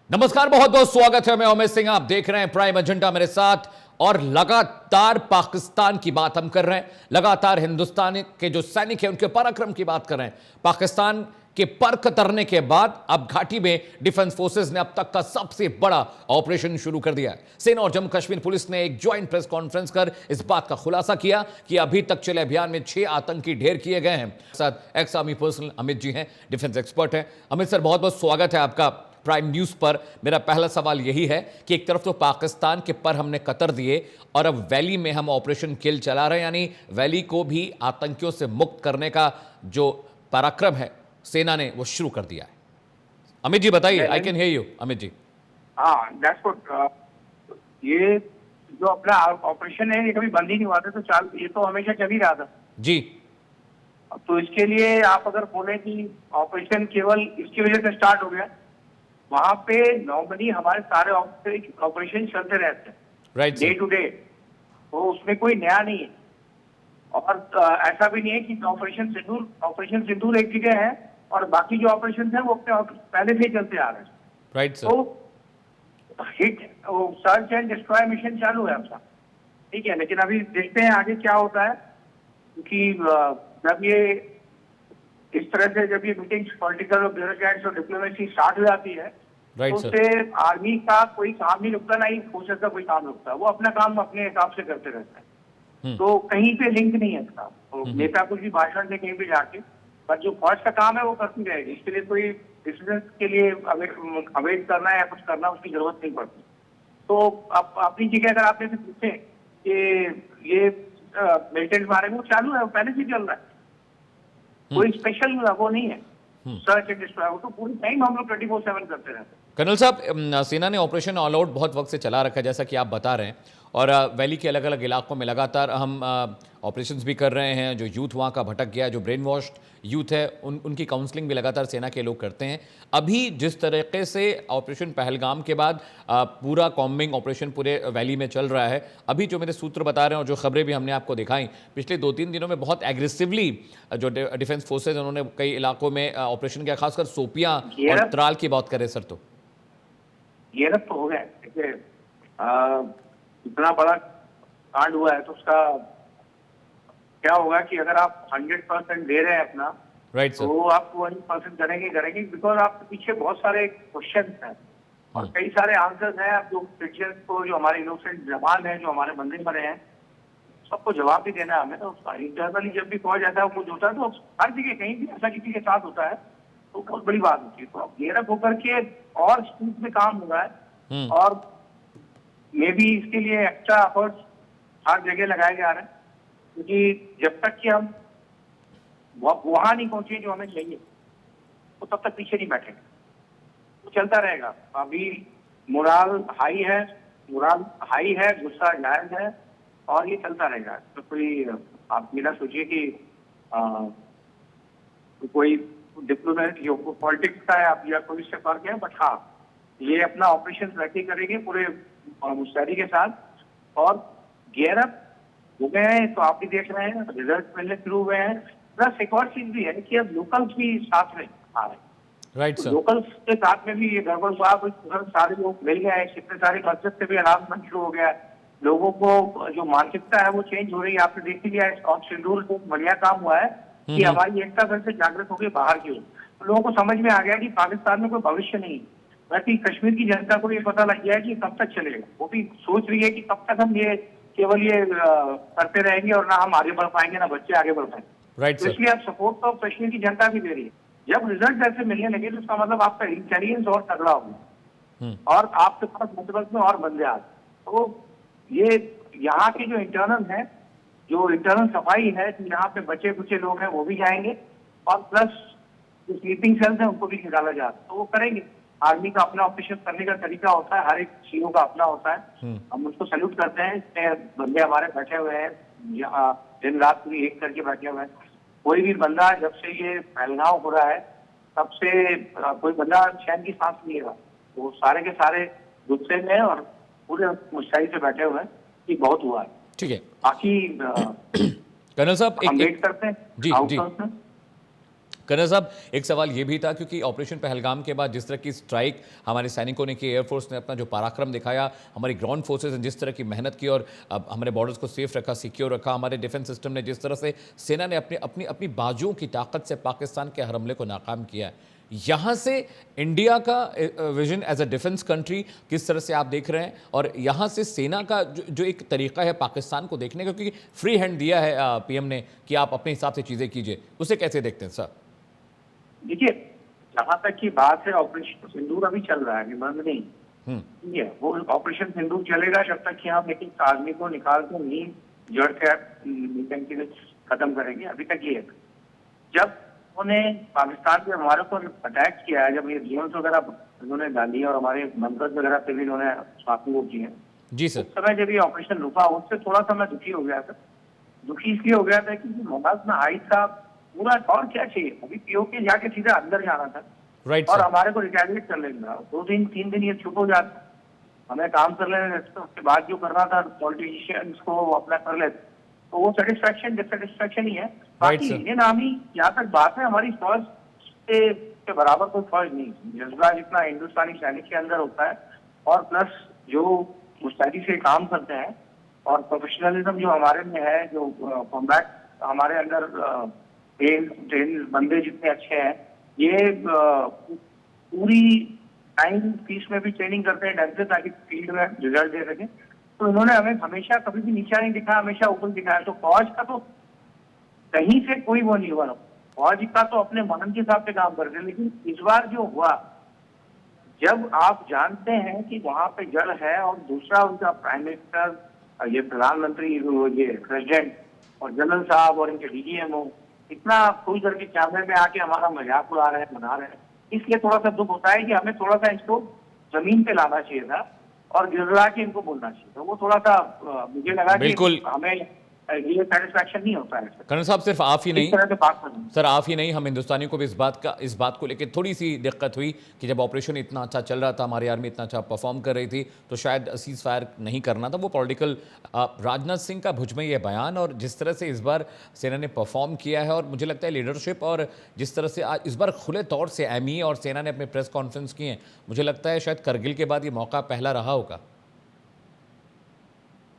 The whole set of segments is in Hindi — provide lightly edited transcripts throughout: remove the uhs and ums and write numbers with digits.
नमस्कार, बहुत बहुत स्वागत है। मैं अमित सिंह, आप देख रहे हैं प्राइम एजेंडा मेरे साथ। और लगातार पाकिस्तान की बात हम कर रहे हैं, लगातार हिंदुस्तान के जो सैनिक हैं उनके पराक्रम की बात कर रहे हैं। पाकिस्तान के पर कतरने के बाद अब घाटी में डिफेंस फोर्सेस ने अब तक का सबसे बड़ा ऑपरेशन शुरू कर दिया है। सेना और जम्मू कश्मीर पुलिस ने एक ज्वाइंट प्रेस कॉन्फ्रेंस कर इस बात का खुलासा किया कि अभी तक चले अभियान में 6 आतंकी ढेर किए गए हैं। साथ ex army personnel Amit ji हैं, डिफेंस एक्सपर्ट हैं। अमित सर, बहुत बहुत स्वागत है आपका प्राइम न्यूज पर। मेरा पहला सवाल यही है कि एक तरफ तो पाकिस्तान के पर हमने कतर दिए और अब वैली में हम ऑपरेशन किल चला रहे हैं, यानी वैली को भी आतंकियों से मुक्त करने का जो पराक्रम है सेना ने वो शुरू कर दिया है। अमित जी बताइए। I can hear you Amit ji. हाँ, दैट्स गुड। ये जो अपना ऑपरेशन है ये कभी बंद ही नहीं हुआ था, तो ये तो हमेशा चल ही रहा था जी। तो इसके लिए आप अगर बोले कि ऑपरेशन केवल इसकी वजह से स्टार्ट हो गया, वहां पे नॉर्मली हमारे सारे ऑपरेशन चलते रहते हैं राइट डे टू डे, तो उसमें कोई नया नहीं है। और ऐसा भी नहीं है कि ऑपरेशन सिंदूर एक जगह है और बाकी जो ऑपरेशन है वो अपने पहले से ही चलते आ रहे हैं। Right sir. तो hit search and destroy mission चालू है आपका, ठीक है, लेकिन अभी देखते हैं आगे क्या होता है। क्योंकि जब ये इस तरह से जब ये मीटिंग्स पॉलिटिकल और ब्यूरोक्रेट्स और डिप्लोमेसी स्टार्ट हो जाती है तो उससे आर्मी का कोई काम नहीं रुकता, ना ही फोर्सेस का कोई काम रुकता। वो अपना काम अपने हिसाब से करते रहते हैं, तो कहीं पे लिंक नहीं है इसका। तो नेता कुछ भी भाषण दे कहीं पे जाके, पर जो फौज का काम है वो करती रहेगी। इसके लिए कोई डिसीजन के लिए अवेट करना या कुछ करना उसकी जरूरत नहीं पड़ती। तो अपनी जगह अगर आप से पूछे कि ये मिलिटेंट बारे में वो चालू है, वो पहले से चल रहा है, कोई स्पेशल वो नहीं है। सर्च एंड डिस्ट्रॉय तो पूरी टाइम हम लोग 24/7 करते रहते हैं। कर्नल साहब, सेना ने ऑपरेशन ऑल आउट बहुत वक्त से चला रखा है, जैसा कि आप बता रहे हैं, और वैली के अलग अलग इलाकों में लगातार हम ऑपरेशंस भी कर रहे हैं। जो यूथ वहाँ का भटक गया, जो ब्रेन वॉश्ड यूथ है, उनकी काउंसलिंग भी लगातार सेना के लोग करते हैं। अभी जिस तरीके से ऑपरेशन पहलगाम के बाद पूरा कॉम्बिंग ऑपरेशन पूरे वैली में चल रहा है, अभी जो मेरे सूत्र बता रहे हैं और जो खबरें भी हमने आपको दिखाई, पिछले 2-3 दिनों में बहुत एग्रेसिवली जो डिफेंस फोर्सेज उन्होंने कई इलाकों में ऑपरेशन किया, खासकर सोपियाँ और त्राल की बात करें सर तो ये तो हो गया। देखिए, इतना बड़ा कांड हुआ है तो उसका क्या होगा कि अगर आप 100% दे रहे हैं अपना, राइट सर, तो आप 100% करेंगे बिकॉज आपके पीछे बहुत सारे क्वेश्चन हैं और कई सारे आंसर्स हैं। आप जो क्रिश्चियंस को, जो हमारे इनोसेंट जवान हैं, जो हमारे बंदे मरे हैं, सबको जवाब भी देना है हमें। तो इंटरनली जब भी फौज ऐसा कुछ होता है तो हर जगह कहीं भी ऐसा किसी के साथ होता है तो बहुत बड़ी बात होती है। तो अब गेरअप होकर के और स्पीड में काम हो रहा है और मे बी इसके लिए एक्स्ट्रा एफर्ट्स हर जगह लगाए जा रहे हैं, क्योंकि जब तक कि हम वहां नहीं पहुंचे जो हमें चाहिए तो तब तक पीछे नहीं बैठेंगे, तो चलता रहेगा। अभी मोराल हाई है, गुस्सा जायज है और ये चलता रहेगा। तो कोई आप मेरा सोचिए कि कोई डिप्लोमेट जो पॉलिटिक्स का है या कोई इससे फर्क है, बट हाँ, ये अपना ऑपरेशन वैसे करेंगे पूरे मुस्तैदी के साथ और गेयरअप हो गए हैं। तो आप भी देख रहे हैं रिजल्ट मिलने शुरू हुए हैं। प्लस एक और चीज भी है कि अब लोकल्स भी साथ में आ रहे हैं। राइट सर, लोकल्स के साथ में भी ये गड़बड़ हुआ, सारे लोग मिल गए हैं, कितने सारे मस्जिद से भी अनाउंसमेंट शुरू हो गया है। लोगों को जो मानसिकता है वो चेंज हो रही है। आपने देख लिया और शेड्यूल को बढ़िया काम हुआ है कि हमारी एकता घर से जागृत हो गई बाहर की ओर। तो लोगों को समझ में आ गया कि पाकिस्तान में कोई भविष्य नहीं, बल्कि कश्मीर की जनता को ये पता लग गया है कि कब तक चलेगा। वो भी सोच रही है कि कब तक हम ये केवल ये करते रहेंगे और ना हम आगे बढ़ पाएंगे ना बच्चे आगे बढ़ पाएंगे। राइट तो इसलिए अब सपोर्ट तो कश्मीर की जनता भी दे रही है। जब रिजल्ट ऐसे मिलने लगे तो इसका मतलब आपका इंटेलिजेंस और तगड़ा होगा और आपके पास नेटवर्क में और बंदे आ गए। तो ये यहाँ के जो इंटरनल है, जो इंटरनल सफाई है, यहाँ पे बचे कुचे लोग हैं वो भी जाएंगे और प्लस जो स्लीपिंग सेल्स हैं उनको भी निकाला जाए तो वो करेंगे। आर्मी का अपना ऑपरेशन करने का तरीका होता है, हर एक चीजों का अपना होता है। हम उसको सैल्यूट करते हैं। इतने बंदे हमारे बैठे हुए हैं, दिन रात पूरी एक करके बैठे हुए हैं। कोई भी बंदा जब से ये फैलाव हो रहा है तब से कोई बंदा चैन की सांस नहीं लेगा। तो सारे के सारे गुस्से में और पूरे मुस्तैदी से बैठे हुए हैं कि बहुत हुआ है। ठीक है। बाकी कर्नल साहब हम वेट करते हैं जी जी कर्नल साहब, एक सवाल ये भी था क्योंकि ऑपरेशन पहलगाम के बाद जिस तरह की स्ट्राइक हमारे सैनिकों ने की, एयरफोर्स ने अपना जो पराक्रम दिखाया, हमारी ग्राउंड फोर्सेस ने जिस तरह की मेहनत की और अब हमारे बॉर्डर्स को सेफ रखा, सिक्योर रखा, हमारे डिफेंस सिस्टम ने जिस तरह से सेना ने अपनी अपनी अपनी बाजुओं की ताकत से पाकिस्तान के हर हमले को नाकाम किया है, यहाँ से इंडिया का vision as a defence country किस तरह से आप देख रहे हैं, और यहाँ से सेना का जो एक तरीका है पाकिस्तान को देखने का, क्योंकि फ्री हैंड दिया है पीएम ने कि आप अपने हिसाब से चीज़ें कीजिए, उसे कैसे देखते हैं सर? देखिए, जहां तक की बात है, ऑपरेशन सिंदूर अभी चल रहा है, अभी बंद नहीं। ठीक है, वो ऑपरेशन सिंदूर चलेगा जब तक कि हम एक आदमी को निकाल कर नहीं जड़ से खत्म करेंगे। अभी तक ये है। जब उन्होंने पाकिस्तान पे हमारे ऊपर अटैक किया है, जब ये ड्रोन्स वगैरह उन्होंने डाली और हमारे बंकर्स वगैरह पे भी उन्होंने स्वास्थ्य वो किए हैं, जी सर। उस समय जब ये ऑपरेशन रुका, उससे थोड़ा सा मैं दुखी हो गया था। दुखी इसलिए हो गया था कि मोहम्मद हाइद का पूरा, और क्या चाहिए, अभी पीओके जाके सीधा अंदर जाना था राइट और सर। हमारे को रिटेलिएट कर लेना। 2 दिन 3 दिन ये चुप हो जाता, हमें काम कर लेने देते, उसके बाद जो करना था पॉलिटिशियंस को अपना कर लेते, तो वो सेटिस्फेक्शन डिससेटिस्फेक्शन ही है। बाकी sir. इंडियन आर्मी, यहाँ तक बात है, हमारी फौज के बराबर कोई फौज नहीं। जज्बा जितना हिंदुस्तानी सैनिक के अंदर होता है, और प्लस जो मुस्तैदी से काम करते हैं और प्रोफेशनलिज्म जो हमारे में है, जो कॉम्बैट हमारे अंदर ट्रेन बंदे जितने अच्छे हैं, ये पूरी टाइम पीस में भी ट्रेनिंग करते हैं ढंग से, ताकि फील्ड में रिजल्ट दे सके। तो इन्होंने हमें हमेशा कभी भी नीचा नहीं दिखाया, हमेशा ऊपर दिखाया। तो फौज का तो कहीं से कोई वो नहीं हुआ, फौज का तो अपने मन के हिसाब से काम करते हैं। लेकिन इस बार जो हुआ, जब आप जानते हैं कि वहां पे जड़ है, और दूसरा उनका प्राइम मिनिस्टर, ये प्रधानमंत्री, ये प्रेसिडेंट और जनरल साहब और इनके डीजीएमओ इतना खुल करके कैमरे में आके हमारा मजाक उड़ा रहे हैं, बना रहे हैं, इसलिए थोड़ा सा दुख होता है कि हमें थोड़ा सा इसको जमीन पे लाना चाहिए था और गिड़गिड़ा के इनको बोलना चाहिए था। वो थोड़ा सा मुझे लगा बिल्कुल। कि हमें ये सेटिस्फेक्शन नहीं होता है। कर्नल साहब, सिर्फ आप ही इस नहीं तरह से बात करनी। सर, आप ही नहीं, हम हिंदुस्तानियों को भी इस बात को लेकर थोड़ी सी दिक्कत हुई कि जब ऑपरेशन इतना अच्छा चल रहा था, हमारी आर्मी इतना अच्छा परफॉर्म कर रही थी, तो शायद सीज फायर नहीं करना था। वो पॉलिटिकल राजनाथ सिंह का भुज में ये बयान, और जिस तरह से इस बार सेना ने परफॉर्म किया है, और मुझे लगता है लीडरशिप, और जिस तरह से आज इस बार खुले तौर से एमई और सेना ने अपने प्रेस कॉन्फ्रेंस किए हैं, मुझे लगता है शायद करगिल के बाद ये मौका पहला रहा होगा।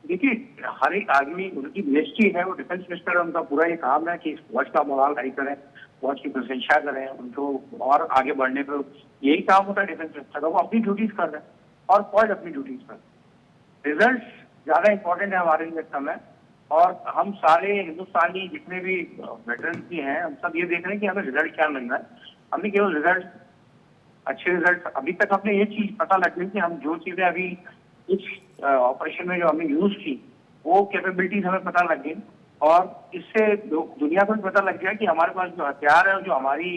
देखिए, हर एक आदमी, उनकी मिनिस्ट्री है, वो डिफेंस मिनिस्टर है, उनका पूरा ये काम है कि फौज का मोराल हाई करें, फौज की प्रशंसा करें, उनको और आगे बढ़ने पर, यही काम होता है डिफेंस मिनिस्टर का। वो अपनी ड्यूटीज कर रहे हैं और फौज अपनी ड्यूटीज कर रहे हैं। रिजल्ट ज्यादा इंपॉर्टेंट है हमारे लिए समय, और हम सारे हिंदुस्तानी जितने भी वेटरन भी हैं, हम सब ये देख रहे हैं कि हमें रिजल्ट क्या मिल रहा है। हमने केवल रिजल्ट, अच्छे रिजल्ट, अभी तक हमने ये चीज पता लग गई कि हम जो चीजें अभी इस ऑपरेशन में जो हमने यूज की, वो कैपेबिलिटीज हमें पता लग गई, और इससे दुनिया को भी पता लग गया कि हमारे पास जो हथियार है, जो हमारी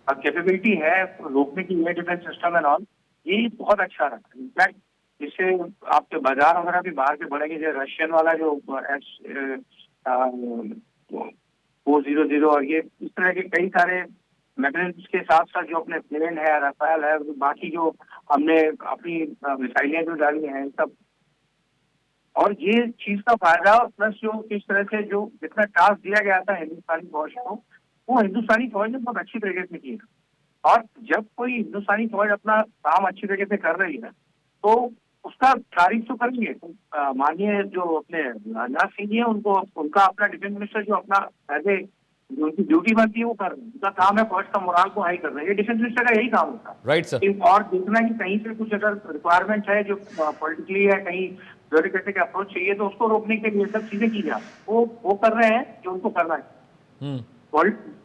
कैपेबिलिटी है रोकने की, air defence system and all, ये बहुत अच्छा रहा। इनफैक्ट इससे आपके बाजार वगैरह भी बाहर के बढ़ेंगे। जो रशियन वाला जो S-400 और ये इस तरह के कई सारे मैगजीन्स के साथ साथ जो अपने प्लेन है, राफेल है, बाकी जो हमने अपनी मिसाइलें जो डाली हैं, सब, और ये चीज का फायदा, प्लस जो किस तरह से जो जितना टास्क दिया गया था हिंदुस्तानी फौज को, वो हिंदुस्तानी फौज ने बहुत अच्छी तरीके से किया। और जब कोई हिंदुस्तानी फौज अपना काम अच्छी तरीके से कर रही है, तो उसका तारीफ तो करेंगे। तो माननीय जो अपने राजनाथ सिंह जी है, उनको, उनका अपना डिफेंस मिनिस्टर जो अपना एज ए जो उनकी ड्यूटी बनती है वो कर रहे हैं, उनका काम है फौज का मोराल को हाई करना है। ये डिफेंस मिनिस्टर का यही काम होता है। Right sir. और देखना कि कहीं से कुछ अगर रिक्वायरमेंट है जो पॉलिटिकली है, कहीं ब्यूरोक्रेटिक अप्रोच चाहिए, तो उसको रोकने के लिए सब चीजें की जाए, वो कर रहे हैं जो उनको करना है।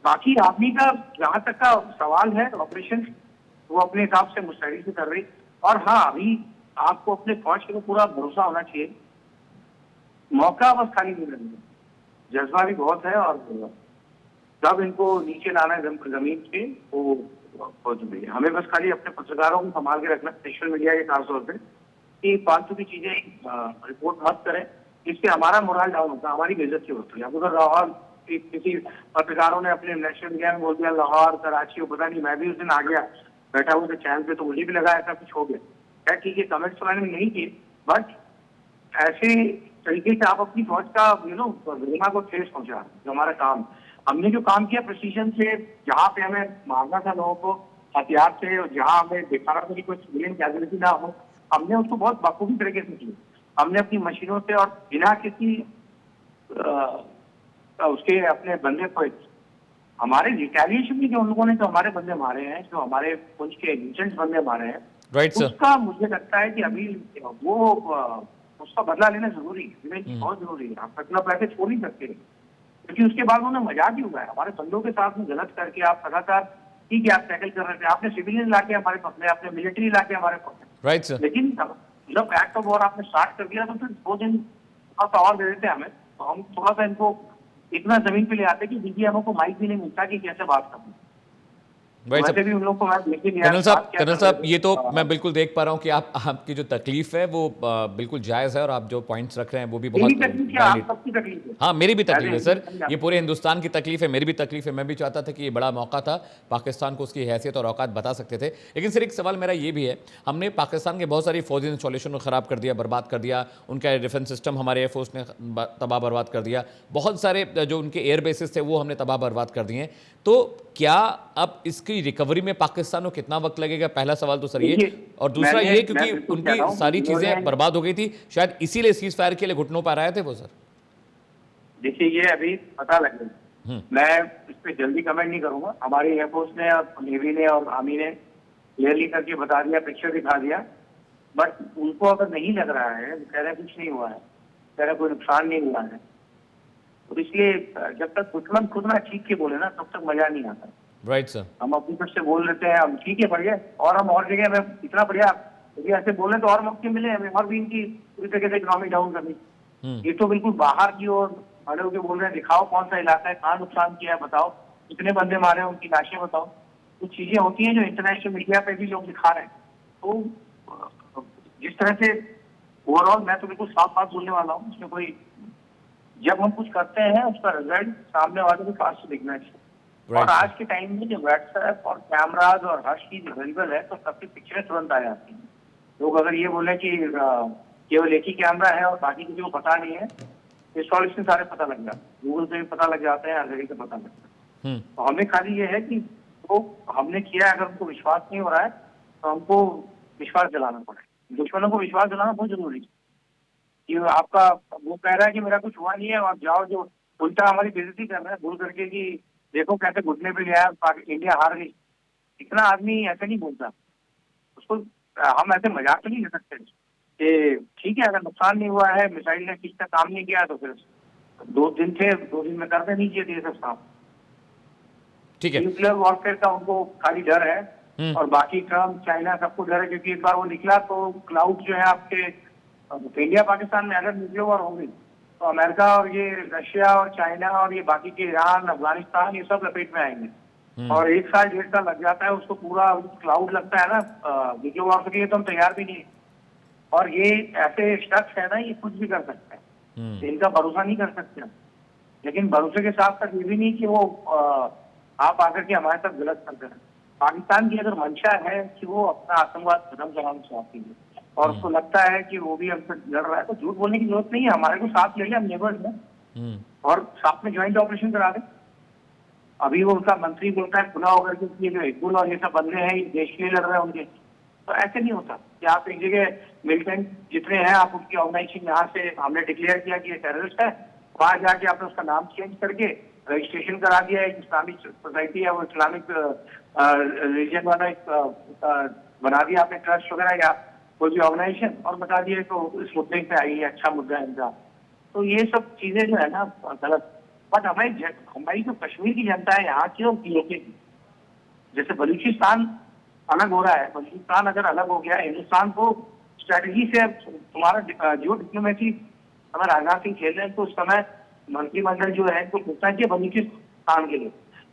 बाकी आर्मी का जहां तक का सवाल है, ऑपरेशन वो अपने हिसाब से मुस्तैदी से कर रही। और हाँ, अभी आपको अपने फौज के पूरा भरोसा होना चाहिए, मौका बस खाली नहीं लगेगा, जज्बा भी बहुत है, और जब इनको नीचे लाना है जमीन पे, वो फौज में हमें बस खाली अपने पत्रकारों को संभाल के रखना, सोशल मीडिया के खासतौर पे, कि फालतू की चीजें रिपोर्ट मत करें, इससे हमारा मोरल डाउन होता है, हमारी बेइज्जती होती है। अब उधर लाहौर किसी पत्रकारों ने अपने नेशनल मीडिया में बोल दिया लाहौर, कराची, पता नहीं, मैं भी उस दिन आ गया, बैठा हुआ था चैनल पे, तो मुझे भी लगा ऐसा कुछ हो गया। क्या ठीक है, कमेंट्स मैंने नहीं किए, बट ऐसे तरीके से आप अपनी फौज का गरिमा को ठेस पहुंचा, जो हमारा काम। हमने जो काम किया प्रिसीजन से, जहाँ पे हमें मारना था लोगों को हथियार से, और जहाँ हमें दिखाना था कि कोई सिविलियन कैजुअलिटी ना हो, हमने उसको बहुत बखूबी तरीके से किया। हमने अपनी मशीनों से और बिना किसी उसके अपने बंदे को, हमारे रिटेलिएशन में जो उन लोगों ने जो हमारे बंदे मारे हैं, जो हमारे पुंछ के इंटेंस बंदे मारे हैं, राइट सर। उसका मुझे लगता है कि अभी वो उसका बदला लेना जरूरी है, रिवेंज बहुत जरूरी है। आप अपना पैसे छोड़ नहीं सकते, क्योंकि उसके बाद उन्होंने मजाक ही हुआ है हमारे बंदों के साथ में गलत करके। आप लगातार ठीक है, आप टैकल कर रहे थे, आपने सिविलियन लाके हमारे पकड़े, आपने मिलिट्री लाके हमारे पकड़े, राइट सर। लेकिन जब एक्ट ऑफ वॉर आपने स्टार्ट कर दिया तो फिर 2 दिन थोड़ा सा और दे देते हमें, तो हम थोड़ा सा इनको इतना जमीन पे ले आते कि डीजीएमओ को माइक भी नहीं मिलता कि कैसे बात करनी। राइट वैसे सर। भी उन लोग को मैं देख ही नहीं कर्नल आया, साहब, क्या कर्नल कर साहब, रहे थे। ये तो मैं बिल्कुल देख पा रहा हूँ कि आपकी जो तकलीफ है वो बिल्कुल जायज़ है, और आप जो पॉइंट्स रख रहे हैं वो भी बहुत मेरी तकलीफ है, आप वैलिड। सबकी तकलीफ है। हाँ, मेरी भी तकलीफ है सर, हिंदुस्तानी ये आप- पूरे हिंदुस्तान की तकलीफ है, मेरी भी तकलीफ है। मैं भी चाहता था कि ये बड़ा मौका था, पाकिस्तान को उसकी हैसियत और औकात बता सकते थे। लेकिन सर एक सवाल मेरा ये भी है, हमने पाकिस्तान के बहुत सारी फौजी इंस्टॉलेशन को ख़राब कर दिया, बर्बाद कर दिया, उनका डिफेंस सिस्टम हमारे एयरफोर्स ने तबाह बर्बाद कर दिया, बहुत सारे जो उनके एयर बेसिस थे वो हमने तबाह बर्बाद कर दिए। तो क्या अब इसकी रिकवरी में पाकिस्तान को कितना वक्त लगेगा? पहला सवाल तो सर ये, देखिए, और दूसरा ये मैं क्योंकि बिल्कुल कह उनकी रहा हूँ, सारी चीज़ें उन्होंने- बर्बाद हो गई थी, शायद इसीलिए सीज फायर के लिए घुटनों पर आए थे वो सर। देखिए ये अभी पता लग गया, मैं इस पे जल्दी कमेंट नहीं करूंगा। हमारी एयरफोर्स ने और नेवी ने और आर्मी ने क्लियरली करके बता दिया, पिक्चर दिखा दिया, बट उनको अगर नहीं लग रहा है, वो कह रहे हैं कुछ नहीं हुआ है, कह रहे कोई नुकसान नहीं हुआ है, तो इसलिए जब तक दुश्मन खुद ना ठीक के बोले ना, तब तक मजा नहीं आता। Right sir. हम अपनी तरफ से बोल लेते हैं, हम ठीक है बढ़िया, और हम और जगह में इतना बढ़िया, यदि ऐसे बोले तो और मौके मिले हमें, और भी इनकी पूरी तरीके से इकोनॉमी डाउन करनी। ये तो बिल्कुल बाहर की ओर खड़े होकर बोल रहे हैं, दिखाओ कौन सा इलाका है, कहाँ नुकसान किया है, बताओ कितने बंदे मारे हैं, उनकी लाशें बताओ। कुछ चीजें होती हैं जो इंटरनेशनल मीडिया पे भी लोग दिखा रहे हैं। तो जिस तरह से ओवरऑल मैं तो बिल्कुल साफ साफ बोलने वाला हूँ, उसमें कोई, जब हम कुछ करते हैं उसका रिजल्ट सामने वाले के पास से दिखना चाहिए। और आज के टाइम में जो व्हाट्सएप और कैमराज और हर चीज अवेलेबल है, तो सबकी पिक्चरें तुरंत आ जाती हैं। लोग अगर ये बोले कि केवल एक ही कैमरा है और बाकी किसी को पता नहीं है, इंस्टॉलेशन सारे पता लग जाते हैं, गूगल पे भी पता लग जाते हैं, हर जगह से पता लगता है। तो हमें खाली ये है कि वो हमने किया है, अगर उनको विश्वास नहीं हो रहा है तो हमको विश्वास दिलाना पड़ेगा। दुश्मनों को विश्वास दिलाना बहुत जरूरी है कि आपका, वो कह रहा है कि मेरा कुछ हुआ नहीं है, और जाओ जो उल्टा हमारी बेइज्जती कर रहा है भूल करके कि देखो कैसे घुटने पे गया, इंडिया हार गई। इतना आदमी ऐसे नहीं बोलता, उसको हम ऐसे मजाक तो नहीं ले सकते कि ठीक है अगर नुकसान नहीं हुआ है, मिसाइल ने ठीक से काम नहीं किया, तो फिर 2 दिन थे, 2 दिन में कर देनी चाहिए ये सब काम। ठीक है। न्यूक्लियर वॉरफेयर का उनको खाली डर है, और बाकी ट्रम्प चाइना सबको डर है, क्योंकि एक बार वो निकला तो क्लाउड जो है आपके इंडिया पाकिस्तान में अगर न्यूक्लियर वॉर होगी तो अमेरिका और ये रशिया और चाइना और ये बाकी के ईरान, अफगानिस्तान, ये सब लपेट में आएंगे। और 1 साल 1.5 साल लग जाता है उसको, पूरा क्लाउड लगता है ना न्यूक्लियर वॉर के लिए, तो हम तैयार भी नहीं। और ये ऐसे शख्स है ना, ये कुछ भी कर सकते हैं, इनका भरोसा नहीं कर सकते। लेकिन भरोसे के साथ साथ ये भी नहीं कि वो आप आकर के हमारे साथ गलत करते हैं। पाकिस्तान की अगर मंशा है कि वो अपना आतंकवाद खत्म कराना चाहती है, और उसको लगता है कि वो भी हमसे लड़ रहा है, तो झूठ बोलने की जरूरत नहीं है। हमारे को साथ ले लिया, हम नेबर्स में, और साथ में ज्वाइंट ऑपरेशन करा दे। अभी वो उनका मंत्री बोलता है खुला होकर के ये जो हिजबुल और ये सब बंदे हैं, ये देश के लिए लड़ रहे हैं उनके, तो ऐसे नहीं होता कि आप एक जगह मिलिटेंट जितने हैं, आप उसकी ऑर्गेनाइजेशन यहाँ से हमने डिक्लेयर किया कि ये टेररिस्ट है, वहां जाके आपने उसका नाम चेंज करके रजिस्ट्रेशन करा दिया, एक इस्लामिक सोसाइटी है, वो इस्लामिक रिलीजन वाला एक बना दिया आपने, ट्रस्ट वगैरह या कोई भी ऑर्गेनाइजेशन, और बता दिया तो इस मुद्दे पे आई है, अच्छा मुद्दा है इनका। तो ये सब चीजें जो है ना गलत। बट हमारी जो कश्मीर की जनता है यहाँ की और पीओके की, जैसे बलूचिस्तान अलग हो रहा है, बलूचिस्तान अगर अलग हो गया, हिंदुस्तान को स्ट्रेटेजी से तुम्हारा जो डिप्लोमेसी हमें राजनाथ सिंह खेल रहे हैं, तो उस समय मंत्रिमंडल जो है तो पूछना चाहिए बलूचिस्तान के लिए,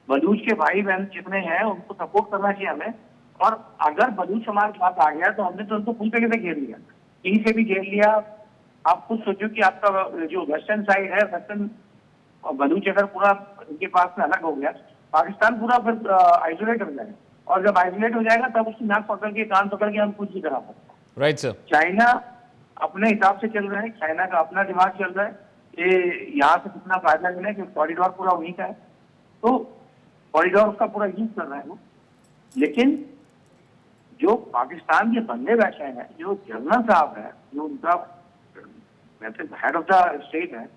बलूच के भाई बहन जितने हैं उनको सपोर्ट करना चाहिए हमें। और अगर बलूच हमारे पास आ गया तो हमने तो उनको पूरी तरीके से घेर लिया, कहीं से भी घेर लिया। आप खुद सोचो कि आपका जो वेस्टर्न साइड है, वेस्टर्न बलूच अगर पूरा इनके पास में अलग हो गया, पाकिस्तान पूरा फिर आइसोलेट हो जाएगा, और जब आइसोलेट हो जाएगा तब उसकी नाक पकड़ के, कान पकड़ के हम कुछ भी करा सकते हैं। Right sir. चाइना अपने हिसाब से चल रहा है, चाइना का अपना दिमाग चल रहा है, ये यहाँ से कितना फायदा मिले, क्योंकि कॉरिडोर पूरा उन्हीं का है। तो कॉरिडोर का पूरा यूज कर रहे हैं वो। लेकिन जो पाकिस्तान के बंदे बैठे हैं, जो जनरल साहब है, जो उनका हेड ऑफ द स्टेट है,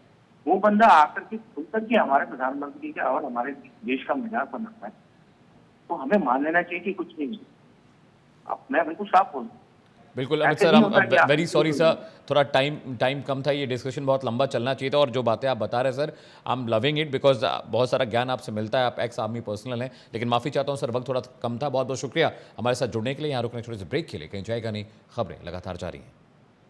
वो बंदा आकर के खुद तक कि हमारे प्रधानमंत्री का और हमारे देश का मजाक बनाता है, तो हमें मान लेना चाहिए कि कुछ नहीं है। अब मैं बिल्कुल साफ बोलूँ, बिल्कुल अमित ऐसे सर, नहीं हम होता कि आप वेरी किसी सॉरी को- सर, थोड़ा टाइम कम था, ये डिस्कशन बहुत लंबा चलना चाहिए था, और जो बातें आप बता रहे हैं sir, I am loving it because बहुत सारा ज्ञान आपसे मिलता है, आप एक्स आर्मी पर्सनल हैं। लेकिन माफ़ी चाहता हूँ सर, वक्त थोड़ा कम था। बहुत बहुत शुक्रिया हमारे साथ जुड़ने के लिए। यहाँ रुकने छोटे से ब्रेक के लिए, कहीं जाएगा नहीं, खबरें लगातार जारी हैं।